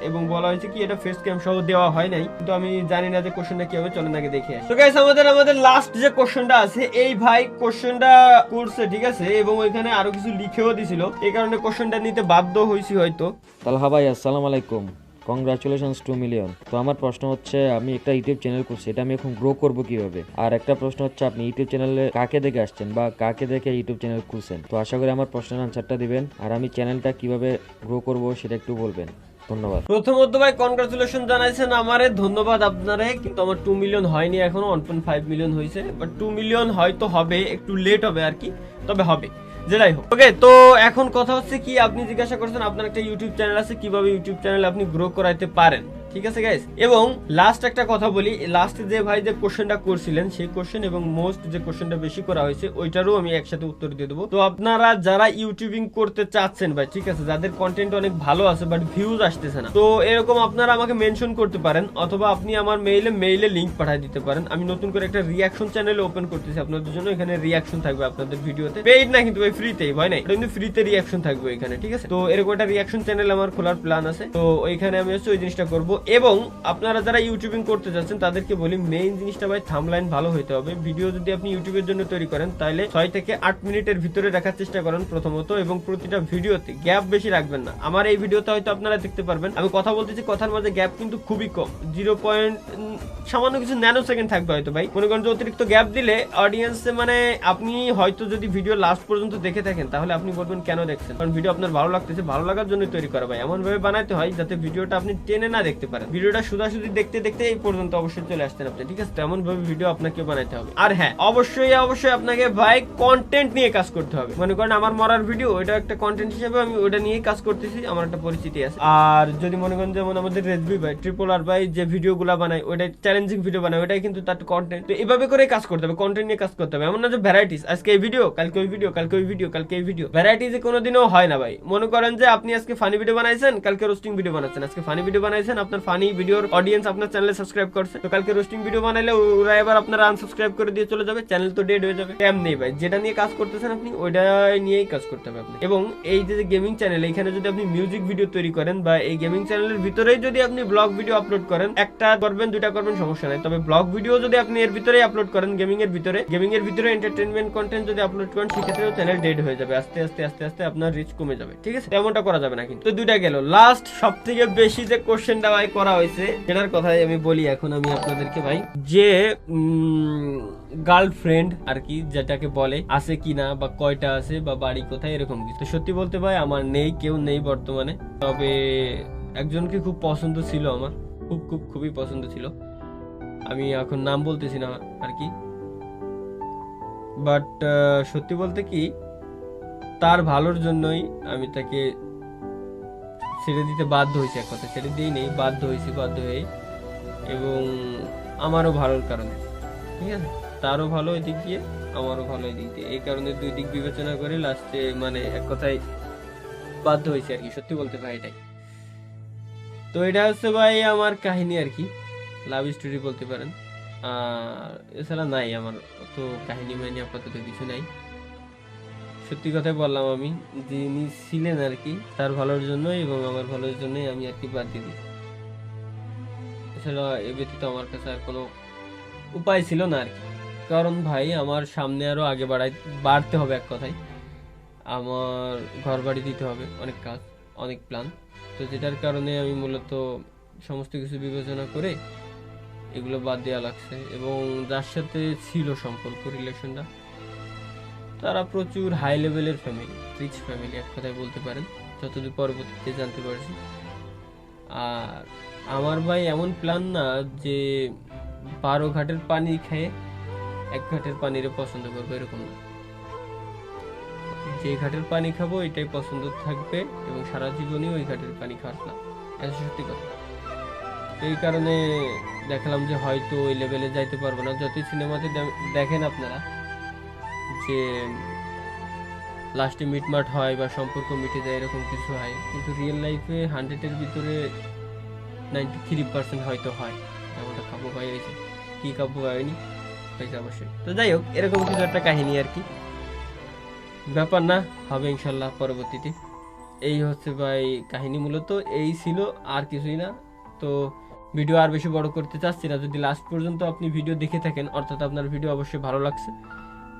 এবং বলা হয়েছে কি এটা ফেস ক্যাম সহ দেওয়া হয় নাই, কিন্তু আমি জানি না যে কোশ্চেনটা কি হবে। চলেন আগে দেখে আসি। তো গাইস আমাদের লাস্ট যে কোশ্চেনটা আছে, এই ভাই কোশ্চেনটা করছে, ঠিক আছে, এবং ওইখানে আরো কিছু লিখেও দিছিল, এই কারণে কোশ্চেনটা নিতে বাধ্য হইছি হয়তো। তালহা ভাই আসসালামু আলাইকুম, কংগ্রাচুলেশনস 2 মিলিয়ন। তো আমার প্রশ্ন হচ্ছে, আমি একটা ইউটিউব চ্যানেল করছি, এটা আমি এখন গ্রো করব কিভাবে? আর একটা প্রশ্ন হচ্ছে, আপনি ইউটিউব চ্যানেলে কাকে দেখে আসছেন বা কাকে দেখে ইউটিউব চ্যানেল খুলছেন? তো আশা করি আমার প্রশ্নের আনসারটা দিবেন, আর আমি চ্যানেলটা কিভাবে গ্রো করব সেটা একটু বলবেন। ধন্যবাদ। প্রথমত ভাই কনগ্রাচুলেশন জানাইছেন আমারে, ধন্যবাদ আপনারে, কিন্তু আমার 2 মিলিয়ন হয়নি এখনো, 1.5 মিলিয়ন হয়েছে। বাট 2 মিলিয়ন হয়তো হবে, একটু লেট হবে আর কি, তবে হবে, যেটাই হোক। ওকে, তো এখন কথা হচ্ছে কি, আপনি জিজ্ঞাসা করছেন আপনার একটা ইউটিউব চ্যানেল আছে, কিভাবে ইউটিউব চ্যানেল আপনি গ্রো করাইতে পারেন। ঠিক আছে গাইস। এবং লাস্ট একটা কথা বলি, লাস্টে যে ভাই যে কোশ্চেনটা করছিলেন সেই কোশ্চেন এবং মোস্ট যে কোশ্চেনটা বেশি করা হয়েছে ওইটারও আমি একসাথে উত্তর দিয়ে দেবো। তো আপনারা যারা ইউটিউবিং করতে চাচ্ছেন ভাই, ঠিক আছে, যাদের কন্টেন্ট অনেক ভালো আছে বাট ভিউজ আসতেছে না, তো এরকম আপনারা আমাকে মেনশন করতে পারেন, অথবা আপনি আমার মেইলে লিংক পাঠিয়ে দিতে পারেন। আমি নতুন করে একটা রিয়াকশন চ্যানেল ওপেন করতেছি আপনাদের জন্য। এখানে রিয়াকশন থাকবে আপনাদের ভিডিওতে, পেইড না কিন্তু ভাই, ফ্রিতেই, ভয় নাই, কিন্তু ফ্রিতে রিয়াকশন থাকবে এখানে, ঠিক আছে। তো এরকম একটা রিয়াকশন চ্যানেল আমার খোলার প্ল্যান আছে, তো ওইখানে আমি হচ্ছে ওই জিনিসটা করব। এবং আপনারা যারা ইউটিউবিং করতে যাচ্ছেন তাদেরকে বলি মেইন জিনিসটা ভাই থাম্বনেল ভালো হইতে হবে। ভিডিও যদি আপনি ইউটিউবের জন্য তৈরি করেন তাহলে 6 থেকে 8 মিনিটের ভিতরে রাখার চেষ্টা করেন প্রথমত, এবং প্রতিটা ভিডিওতে গ্যাপ বেশি রাখবেন না। আমার এই ভিডিওতে হয়তো আপনারা দেখতে পারবেন আমি কথা বলতেছি, কথার মাঝে গ্যাপ কিন্তু খুবই কম, 0. সামান্য কিছু ন্যানো সেকেন্ড থাকবে হয়তো ভাই। মনে করেন যে অতিরিক্ত গ্যাপ দিলে অডিয়েন্সে মানে আপনি হয়তো যদি ভিডিও লাস্ট পর্যন্ত দেখে থাকেন তাহলে আপনি বলবেন কেন দেখছেন, কারণ ভিডিও আপনার ভালো লাগতেছে, ভালো লাগার জন্য তৈরি করা ভাই। এমন ভাবে বানাইতে হয় যাতে ভিডিওটা আপনি টেনে না দেখতে পারেন, ভিডিওটা সোজাসুজি দেখতে দেখতে এই পর্যন্ত অবশ্যই চলে আসতেন আপনি, ঠিক আছে। তেমন ভাবে ভিডিও আপনাকে বানাইতে হবে। আর হ্যাঁ, অবশ্যই আপনাকে ভাই কন্টেন্ট নিয়ে কাজ করতে হবে। মনে করেন আমার মরার ভিডিও, এটা একটা কন্টেন্ট হিসেবে আমি ওটা নিয়ে কাজ করতেছি, আমার একটা পরিচিতি আছে। আর যদি মনে করেন যেমন আমাদের রেজবি ভাই, ট্রিপল আর ভাই যে ভিডিও গুলা বানায়, ওটা চ্যালেঞ্জিং ভিডিও বানায়, ওটাই কিন্তু তার কন্টেন্ট। তো এভাবে করে কাজ করতে হবে, কন্টেন্ট নিয়ে কাজ করতে হবে। এমন না যে ভ্যারাইটিস, আজকে এই ভিডিও, কালকে ওই ভিডিও, কালকে ওই ভিডিও, কালকে এই ভিডিও, ভ্যারাইটিসে কোনোদিনও হয় না ভাই। মনে করেন যে আপনি আজকে ফানি ভিডিও বানাইছেন, কালকে রোস্টিং ভিডিও বানাচ্ছেন, আজকে ফানি ভিডিও বানাইছেন, আপনার ফানি ভিডিওর অডিয়েন্স আপনার চ্যানেলে সাবস্ক্রাইব করছে, তো কালকে রোস্টিং ভিডিও বানাইলে ওরা এবার আপনারা আনসাবস্ক্রাইব করে দিয়ে চলে যাবে, চ্যানেল তো ডেড হয়ে যাবে। টাইম নেই ভাই, যেটা নিয়ে কাজ করতেছেন আপনি ওইটাই নিয়েই কাজ করতে হবে আপনি। এবং এই যে গেমিং চ্যানেল, এখানে যদি আপনি মিউজিক ভিডিও তৈরি করেন বা এই গেমিং চ্যানেলের ভিতরেই যদি আপনি ব্লগ ভিডিও আপলোড করেন, একটা করবেন দুইটা করবেন সমস্যা নাই, তবে ব্লগ ভিডিও যদি আপনি এর ভিতরেই আপলোড করেন, গেমিং এর ভিতরে এন্টারটেইনমেন্ট কন্টেন্ট যদি আপলোড করেন, সেক্ষেত্রেও চ্যানেল ডেড হয়ে যাবে, আস্তে আস্তে আপনার রিচ কমে যাবে, ঠিক আছে। তেমনটা করা যাবে না কিন্তু। তো দুইটা গেল। লাস্ট সব থেকে বেশি যে কোশ্চেনটা ভাই করা হয়েছে সেটার কথাই আমি বলি এখন আমি আপনাদেরকে ভাই, যে গার্লফ্রেন্ড আর কি যেটাকে বলে আছে কিনা, বা কয়টা আছে, বা বাড়ি কোথায়, এরকম কিছু। সত্যি বলতে ভাই আমার নেই, কেউ নেই বর্তমানে। তবে একজনকে খুব পছন্দ ছিল আমার, খুবই পছন্দ ছিল। আমি এখন নাম বলতেছি না আর কি, বাট সত্যি বলতে কি তার ভালোর জন্যই আমি তাকে ছেড়ে দিতে বাধ্য হয়েছি। এক কথা ছেড়ে দিই নেই, বাধ্য হয়ে, এবং আমারও ভালোর কারণে, ঠিক আছে। তারও ভালো এদিক দিয়ে, আমারও ভালো এদিক দিয়ে, এই কারণে দুই দিক বিবেচনা করে লাস্টে মানে এক কথায় বাধ্য হয়েছে আর কি, সত্যি বলতে ভাই এটাই। তো এটা হচ্ছে ভাই আমার কাহিনী আর কি, লাভ স্টোরি বলতে পারেন। আর এছাড়া নাই আমার অত কাহিনী মাইনি আপাতত কিছু নাই। সত্যি কথাই বললাম, আমি যিনি ছিলেন আর কি তার ভালোর জন্য এবং আমার ভালোর জন্যই আমি আর কি বাদ দিয়ে দিই। এছাড়া এ ব্যতীত আমার কাছে আর কোনো উপায় ছিল না আর কি। কারণ ভাই আমার সামনে আরো আগে বাড়তে হবে, এক কথায় আমার ঘর বাড়ি দিতে হবে, অনেক কাজ, অনেক প্ল্যান। তো যেটার কারণে আমি মূলত সমস্ত কিছু বিবেচনা করে এগুলো বাদ দেওয়া লাগছে। এবং যার সাথে ছিল সম্পর্ক, রিলেশনটা, তারা প্রচুর হাই লেভেলের ফ্যামিলি, রিচ ফ্যামিলি এক কথায় বলতে পারেন, যতদূর পরবর্তীতে জানতে পারছি। আর আমার ভাই এমন প্ল্যান না যে 12 ঘাটের পানি খেয়ে 1 ঘাটের পানিরে পছন্দ করবো, এরকম না। যে ঘাটের পানি খাবো এটাই পছন্দ থাকবে এবং সারা জীবনই ওই ঘাটের পানি খাওয়ার না, এটা সত্যি কথা। এই কারণে দেখলাম যে হয়তো ওই লেভেলে যাইতে পারবো না। যতই সিনেমাতে দেখেন আপনারা যে লাস্টে মিটমাট হয় বা সম্পর্ক মিটে যায়, এরকম কিছু হয়, কিন্তু রিয়েল লাইফে 100-এর ভিতরে 93% হয়তো হয়। এমনটা কাব্য ভাই হয়েছে, কি কাব্য হয়নি হয়েছে অবশ্যই। তো যাই হোক, এরকম কিছু একটা কাহিনী আর কি, ব্যাপার না, হবে ইনশাল্লাহ পরবর্তীতে। এই হচ্ছে ভাই কাহিনী, মূলত এই ছিল, আর কিছুই না। তো ভিডিও আর বেশি বড় করতে চাচ্ছি না। যদি লাস্ট পর্যন্ত আপনি ভিডিও দেখে থাকেন, অর্থাৎ আপনার ভিডিও অবশ্যই ভালো লাগছে,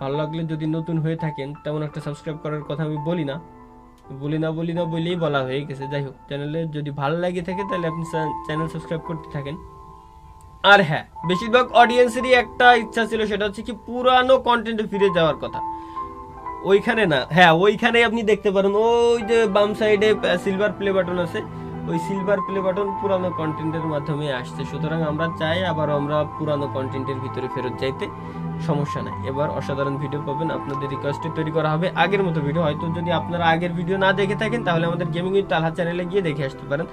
ভালো লাগলে যদি নতুন হয়ে থাকেন তেমন একটা সাবস্ক্রাইব করার কথা আমি বলি না বলেই বলা হয়ে গেছে। যাই হোক, চ্যানেলে যদি ভালো লাগে থাকে তাহলে আপনি চ্যানেল সাবস্ক্রাইব করতে থাকেন। আর হ্যাঁ, বেশিরভাগ অডিয়েন্সেরই একটা ইচ্ছা ছিল, সেটা হচ্ছে কি পুরানো কন্টেন্টে ফিরে যাওয়ার কথা। ওইখানে না, হ্যাঁ ওইখানে আপনি দেখতে পারেন ওই যে বাম সাইডে সিলভার প্লে বাটন আছে, ওই সিলভার প্লে বাটন পুরানো কন্টেন্টের মাধ্যমে আসছে। সুতরাং আমরা চাই আবার আমরা পুরানো কন্টেন্টের ভিতরে ফেরত যাইতে, সমস্যা নাই। এবার অসাধারণ ভিডিও পাবেন, আপনাদের রিকোয়েস্টে তৈরি করা হবে আগের মতো ভিডিও। হয়তো যদি আপনারা আগের ভিডিও না দেখে থাকেন তাহলে আমাদের গেমিং উইথ তালহা চ্যানেলে গিয়ে দেখে আসতে পারেন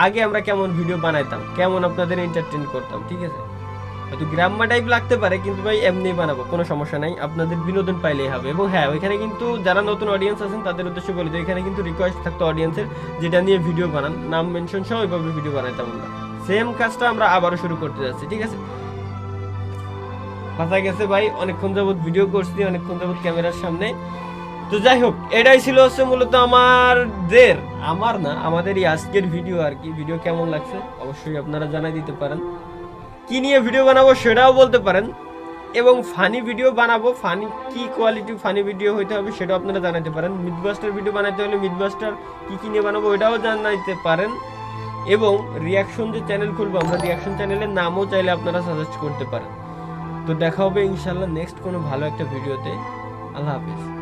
আগে আমরা কেমন ভিডিও বানাইতাম, কেমন আপনাদের এন্টারটেইন করতাম, ঠিক আছে? হয়তো গ্রাম্মা টাইপ লাগতে পারে কিন্তু ভাই এমনি বানাবো, কোনো সমস্যা নাই, আপনাদের বিনোদন পাইলেই হবে। এবং হ্যাঁ, ওইখানে কিন্তু যারা নতুন অডিয়েন্স আছেন তাদের উদ্দেশ্যে বলি যে এখানে কিন্তু রিকোয়েস্ট থাকতো অডিয়েন্সের যেটা নিয়ে ভিডিও বানান, নাম মেনশন সহ ওইভাবে ভিডিও বানাইতাম আমরা। সেম কাজটা আমরা আবারও শুরু করতে যাচ্ছি, ঠিক আছে? কথা গেছে ভাই, অনেকক্ষণ যাবত ভিডিও করছি, অনেকক্ষণ যাবত ক্যামেরার সামনে। তো যাই হোক, এটাই ছিল হচ্ছে মূলত আমাদের এই আজকের ভিডিও আর কি। ভিডিও কেমন লাগছে অবশ্যই আপনারা জানাই দিতে পারেন, কি নিয়ে ভিডিও বানাবো সেটাও বলতে পারেন, এবং ফানি ভিডিও বানাবো, ফানি কি কোয়ালিটি ফানি ভিডিও হইতে হবে সেটাও আপনারা জানাতে পারেন। মিথবাস্টার ভিডিও বানাইতে হলে মিথবাস্টার কি নিয়ে বানাবো ওইটাও জানাইতে পারেন। এবং রিয়াকশন যে চ্যানেল খুলবো আমরা, রিয়াকশন চ্যানেলের নামও চাইলে আপনারা সাজেস্ট করতে পারেন। তো দেখা হবে ইনশাল্লাহ নেক্সট কোনো ভালো একটা ভিডিওতে। আল্লাহ হাফিজ।